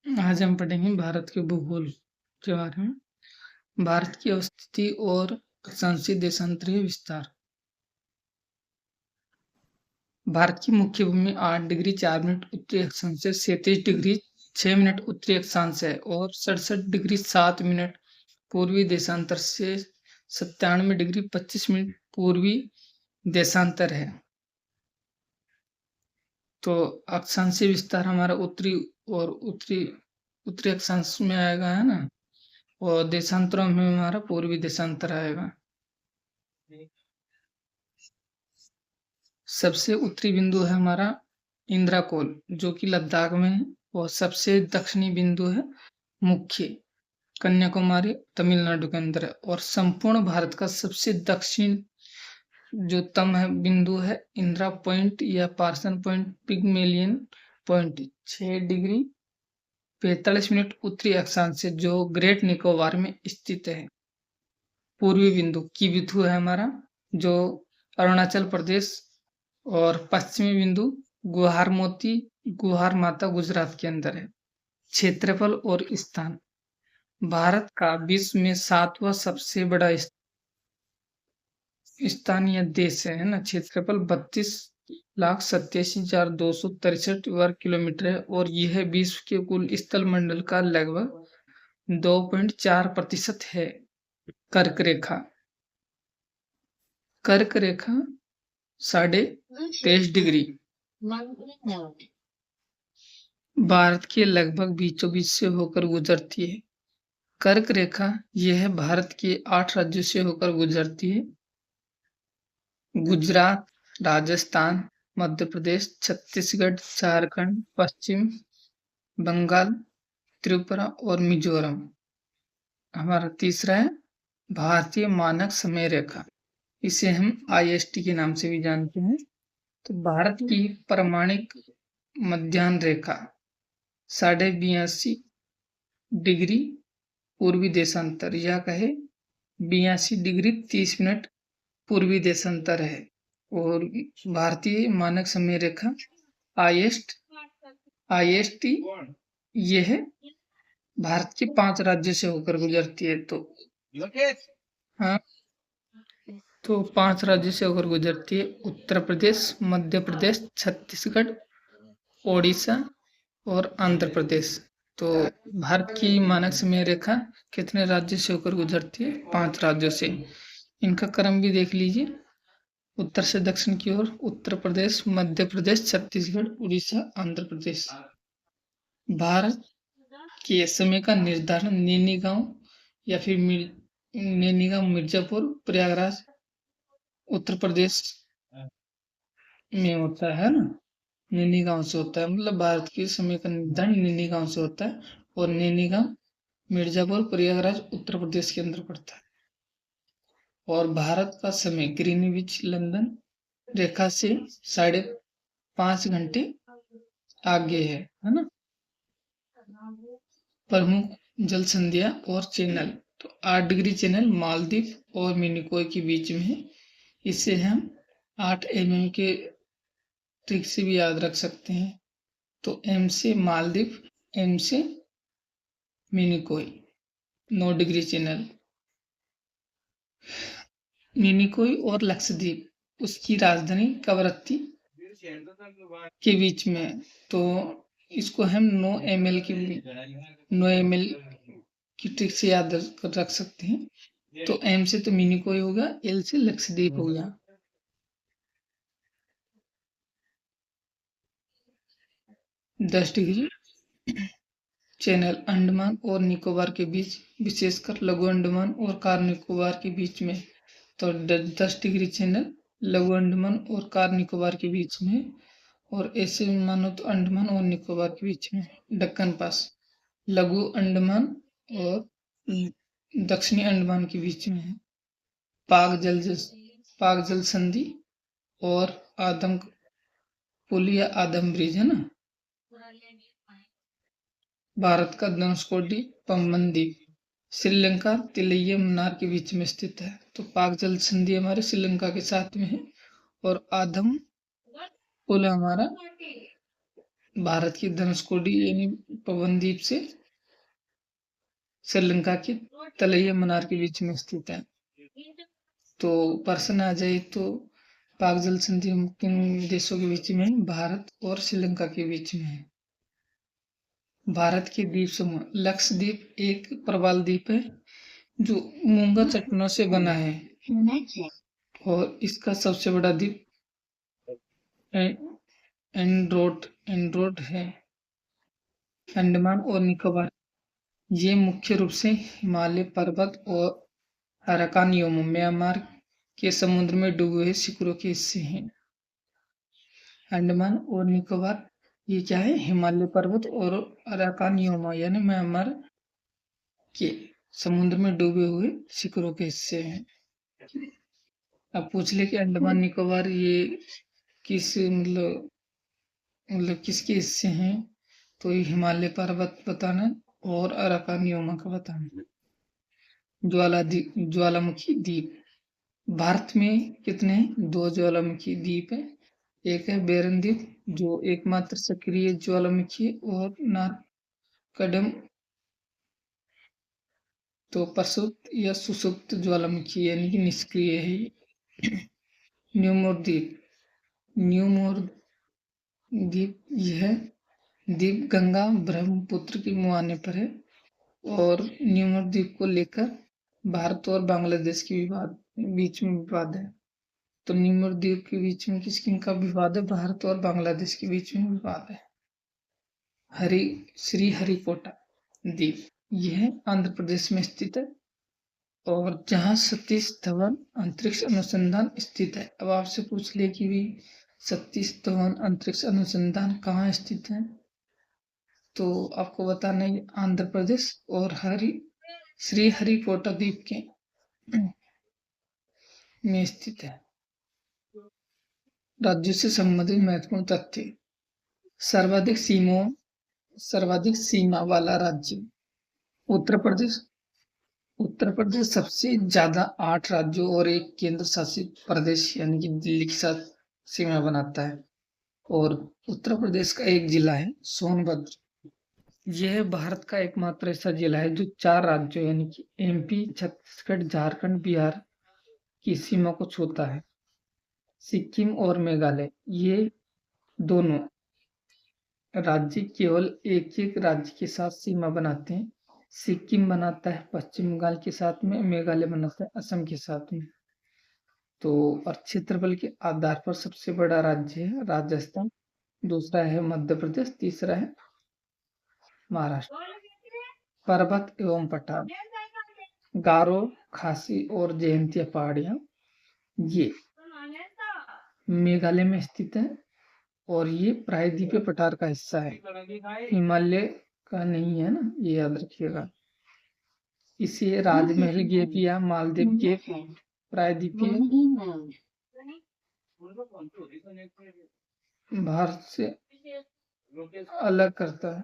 आज हम पढ़ेंगे भारत के भूगोल के बारे में। भारत की अवस्थिति और अक्षांशीय देशांतरीय विस्तार। भारत की मुख्य भूमि 8 डिग्री 4 मिनट उत्तरी अक्षांश से 37 डिग्री 6 मिनट उत्तरी अक्षांश है और 67 डिग्री 7 मिनट पूर्वी देशांतर से 97 डिग्री 25 मिनट पूर्वी देशांतर है। तो अक्षांशीय विस्तार हमारा उत्तरी और उत्तरी अक्षांश में आएगा, है ना, और देशांतरों में हमारा पूर्वी देशांतर आएगा। सबसे उत्तरी बिंदु है हमारा इंद्राकोल, जो कि लद्दाख में है, और सबसे दक्षिणी बिंदु है मुख्य कन्याकुमारी, तमिलनाडु के अंदर है। और संपूर्ण भारत का सबसे दक्षिण जो तम है बिंदु है इंदिरा पॉइंट या Parson point Pygmalion point 6 degree 45 minute उत्तरी अक्षांश से, जो ग्रेट निकोबार में स्थित है। पूर्वी बिंदु किबिथु है हमारा, जो अरुणाचल प्रदेश, और पश्चिमी बिंदु गुहार माता गुजरात के अंदर है। क्षेत्रफल और स्थान। भारत का विश्व में 7वां सबसे बड़ा स्थान या देश है ना। क्षेत्रफल 32,87,263 वर्ग किलोमीटर है और यह विश्व के कुल स्थल मंडल का लगभग 2.4% है। कर्क रेखा 23.5 डिग्री भारत के लगभग बीचों बीच से होकर गुजरती है। कर्क रेखा यह भारत के 8 राज्यों से होकर गुजरती है। गुजरात, राजस्थान, मध्य प्रदेश, छत्तीसगढ़, झारखंड, पश्चिम बंगाल, त्रिपुरा और मिजोरम। हमारा तीसरा है भारतीय मानक समय रेखा, इसे हम IST के नाम से भी जानते हैं। तो भारत की प्रमाणिक मध्याह्न रेखा 82.5 डिग्री पूर्वी देशांतर, या कहे 82 डिग्री 30 मिनट पूर्वी देशांतर है। और भारतीय मानक समय रेखा IST यह भारत के 5 राज्यों से होकर गुजरती है। तो हाँ, तो 5 राज्यों से होकर गुजरती है: उत्तर प्रदेश, मध्य प्रदेश, छत्तीसगढ़, ओडिशा और आंध्र प्रदेश। तो भारत की मानक समय रेखा कितने राज्यों से होकर गुजरती है? 5 राज्यों से। इनका क्रम भी देख लीजिए, उत्तर से दक्षिण की ओर उत्तर प्रदेश, मध्य प्रदेश, छत्तीसगढ़, उड़ीसा, आंध्र प्रदेश। भारत के समय का निर्धारण नैनीगांव या फिर नैनीगांव, मिर्जापुर, प्रयागराज, उत्तर प्रदेश में होता है ना। नैनीगांव से होता है, मतलब भारत के समय का निर्धारण नैनीगांव से होता है। और नैनीगांव, मिर्जापुर, प्रयागराज उत्तर प्रदेश के अंदर पड़ता है। और भारत का समय ग्रीनविच लंदन रेखा से 5.5 घंटे आगे है ना। प्रमुख जल संधियां और चैनल। तो 8 डिग्री चैनल मालदीव और मिनिकॉय के बीच में है। इसे हम 8 mm के ट्रिक से भी याद रख सकते हैं। तो M से मालदीव, M से मिनिकॉय 9 डिग्री चैनल। मिनिकॉय और लक्षद्वीप उसकी राजधानी कवरत्ती के बीच में। तो इसको हम 9 ml की ट्रिक से याद रख सकते हैं। तो M से तो मिनिकॉय होगा, L से लक्षद्वीप हो गया। 10 डिग्री चैनल अंडमान और निकोबार के बीच, विशेषकर लघु अंडमान और कार निकोबार के बीच में। तो 10 डिग्री चैनल लघु अंडमान और कार निकोबार के बीच में, और ऐसे मानो तो अंडमान और निकोबार के बीच में। दक्कन पास लघु अंडमान और दक्षिणी अंडमान के बीच में है। पाक जल संधि और आदम पुल या आदम ब्रिज है ना। भारत का धनुषकोडी पंबन द्वीप श्रीलंका तिलैया मन्नार के बीच में स्थित है। तो पाक जल संधि हमारे श्रीलंका के साथ में है, और आदम पुल हमारा भारत की धनुषकोडी यानी पवन द्वीप से श्रीलंका के तलैया मनार के बीच में स्थित है। तो प्रश्न आ जाए तो पाक जल संधि किन देशों के बीच में है? भारत और श्रीलंका के बीच में है। भारत के द्वीप समूह लक्षद्वीप एक प्रवाल द्वीप है जो मूंगा चट्टानों से बना है और इसका सबसे बड़ा द्वीप एंड्रोट है। अंडमान और निकोबार ये मुख्य रूप से हिमालय पर्वत और अराकान योमा म्यांमार के समुद्र में डूबे हुए शिखरों के हिस्से हैं। अंडमान और निकोबार ये क्या है? हिमालय पर्वत और अराकान योमा यानी म्यांमार के समुद्र में डूबे हुए शिखरों के हिस्से हैं। अब पूछ ले कि अंडमान निकोबार ये किस मतलब किसके हिस्से हैं? तो ये हिमालय पर्वत बताना और अराकान योमा का बताना। ज्वालामुखी द्वीप भारत में कितने हैं? 2 ज्वालामुखी द्वीप है। एक है बेरन द्वीप जो एकमात्र सक्रिय ज्वालामुखी और नारकंडम तो प्रसुप्त या सुसुप्त ज्वालामुखी यानी कि निष्क्रिय है। न्यूमोर द्वीप यह द्वीप गंगा ब्रह्मपुत्र के मुहाने पर है और न्यूमोर द्वीप को लेकर भारत और बांग्लादेश के बीच में विवाद है। तो न्यूमोर द्वीप के बीच में किसका विवाद है? भारत और बांग्लादेश के बीच में विवाद है। श्रीहरिकोटा द्वीप यह आंध्र प्रदेश में स्थित है और जहां सतीश धवन अंतरिक्ष अनुसंधान स्थित है। अब आपसे पूछ ले कि भी सतीश धवन अंतरिक्ष अनुसंधान कहाँ स्थित है? तो आपको बताना है आंध्र प्रदेश और श्रीहरिकोटा द्वीप के में स्थित है। राज्यों से संबंधित महत्वपूर्ण तथ्य सर्वाधिक सीमा वाला राज्य उत्तर प्रदेश सबसे ज्यादा 8 राज्यों और एक केंद्र शासित प्रदेश यानी कि दिल्ली के साथ सीमा बनाता है और उत्तर प्रदेश का एक जिला है सोनभद्र। यह भारत का एकमात्र ऐसा जिला है जो 4 राज्यों यानी कि एमपी, छत्तीसगढ़, झारखंड, बिहार की सीमा को छूता है। सिक्किम और मेघालय ये दोनों राज्य केवल एक राज्य के साथ सीमा बनाते हैं। सिक्किम बनाता है पश्चिम बंगाल के साथ में, मेघालय बनाता है असम के साथ में। तो और क्षेत्रफल के आधार पर सबसे बड़ा राज्य है राजस्थान, दूसरा है मध्य प्रदेश, तीसरा है महाराष्ट्र। पर्वत एवं पठार गारो, खासी और जयंतिया पहाड़ियां ये मेघालय में स्थित है और ये प्रायद्वीपीय पठार का हिस्सा है, हिमालय का नहीं है ना, ये याद रखिएगा। इसे राजमहल गेप या मालदीव गेप प्रायद्वीपीय भारत से अलग करता है।